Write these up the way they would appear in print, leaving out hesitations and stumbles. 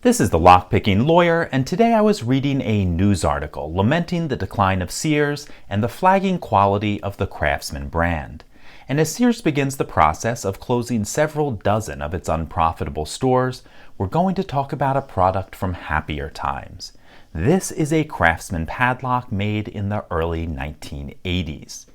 This is the Lockpicking Lawyer, and today I was reading a news article lamenting the decline of Sears and the flagging quality of the Craftsman brand. And as Sears begins the process of closing several dozen of its unprofitable stores, we're going to talk about a product from happier times. This is a Craftsman padlock made in the early 1980s.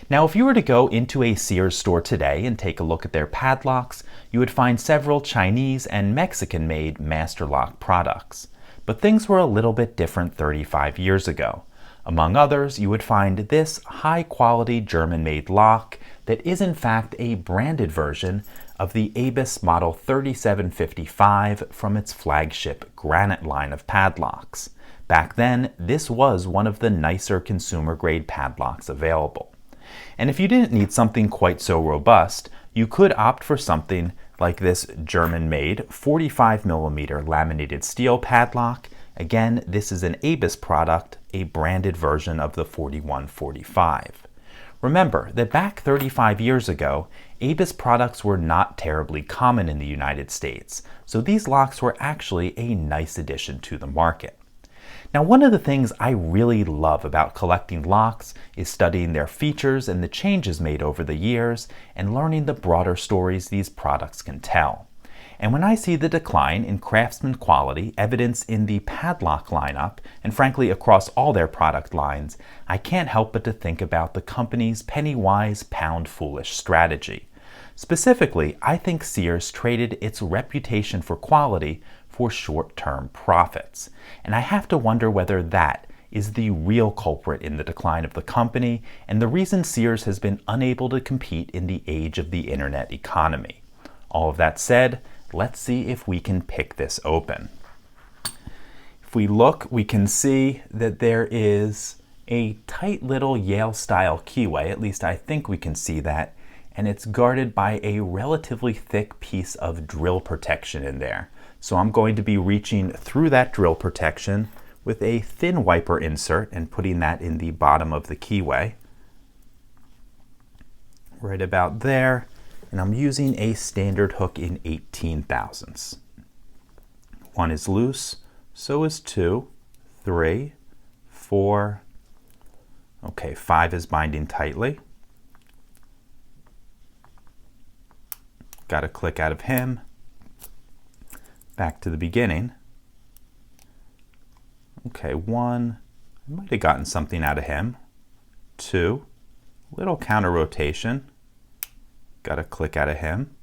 Now, if you were to go into a Sears store today and take a look at their padlocks, you would find several Chinese and Mexican-made master lock products. But things were a little bit different 35 years ago. Among others, you would find this high-quality German-made lock that is in fact a branded version of the Abus Model 3755 from its flagship Granit line of padlocks. Back then, this was one of the nicer consumer-grade padlocks available. And if you didn't need something quite so robust, you could opt for something like this German-made 45mm laminated steel padlock. Again, this is an Abus product, a branded version of the 4145. Remember that back 35 years ago, Abus products were not terribly common in the United States, so these locks were actually a nice addition to the market. Now, one of the things I really love about collecting locks is studying their features and the changes made over the years and learning the broader stories these products can tell. And when I see the decline in Craftsman quality evidenced in the padlock lineup, and frankly across all their product lines, I can't help but to think about the company's penny-wise, pound-foolish strategy. Specifically, I think Sears traded its reputation for quality for short-term profits. And I have to wonder whether that is the real culprit in the decline of the company and the reason Sears has been unable to compete in the age of the internet economy. All of that said, let's see if we can pick this open. If we look, we can see that there is a tight little Yale-style keyway, at least I think we can see that, and it's guarded by a relatively thick piece of drill protection in there. So I'm going to be reaching through that drill protection with a thin wiper insert and putting that in the bottom of the keyway. Right about there. And I'm using a standard hook in 18 thousandths. One is loose, so is 2, 3, 4. Okay, 5 is binding tightly. Got a click out of him. Back to the beginning. Okay, 1, I might have gotten something out of him. 2, little counter rotation. Got a click out of him.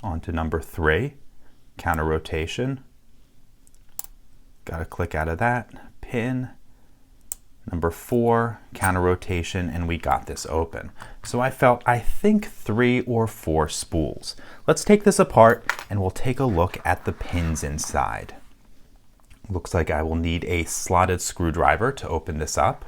On to number 3, counter rotation. Got a click out of that, pin. Number 4, counter rotation, and we got this open. So I think 3 or 4 spools. Let's take this apart and we'll take a look at the pins inside. Looks like I will need a slotted screwdriver to open this up.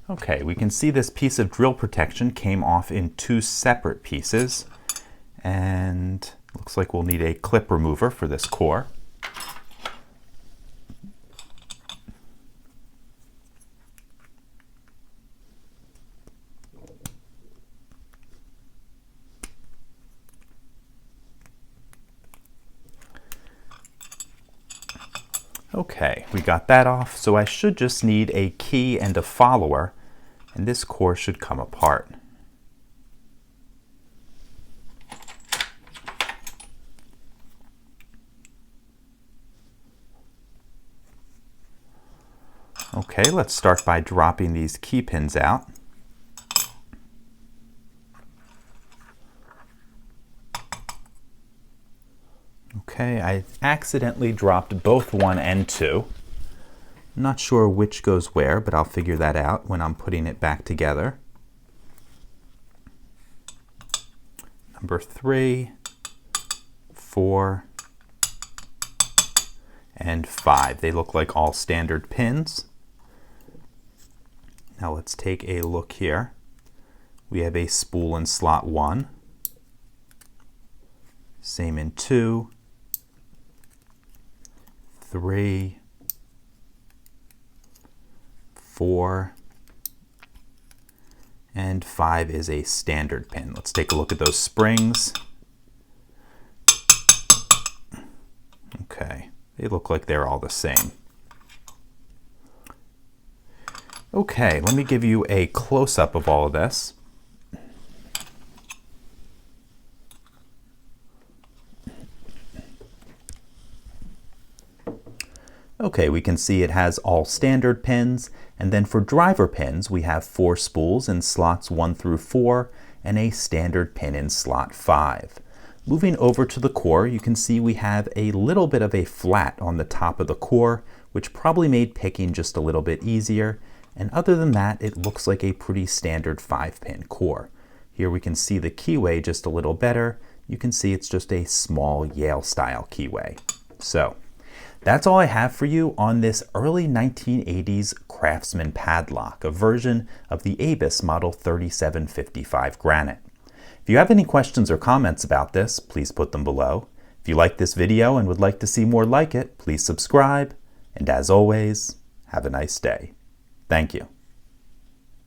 Okay, we can see this piece of drill protection came off in 2 separate pieces, and looks like we'll need a clip remover for this core. Okay, we got that off, so I should just need a key and a follower, and this core should come apart. Okay, let's start by dropping these key pins out. Okay, I accidentally dropped both 1 and 2. I'm not sure which goes where, but I'll figure that out when I'm putting it back together. Number 3, 4, and 5. They look like all standard pins. Now let's take a look here. We have a spool in slot 1. Same in 2, 3, 4, and 5 is a standard pin. Let's take a look at those springs. Okay, they look like they're all the same. Okay, let me give you a close-up of all of this. Okay, we can see it has all standard pins, and then for driver pins we have 4 spools in slots 1 through 4 and a standard pin in slot 5. Moving over to the core, you can see we have a little bit of a flat on the top of the core, which probably made picking just a little bit easier. And other than that, it looks like a pretty standard 5-pin core. Here we can see the keyway just a little better. You can see it's just a small Yale-style keyway. So that's all I have for you on this early 1980s Craftsman padlock, a version of the Abus Model 3755 Granit. If you have any questions or comments about this, please put them below. If you like this video and would like to see more like it, please subscribe. And as always, have a nice day. Thank you.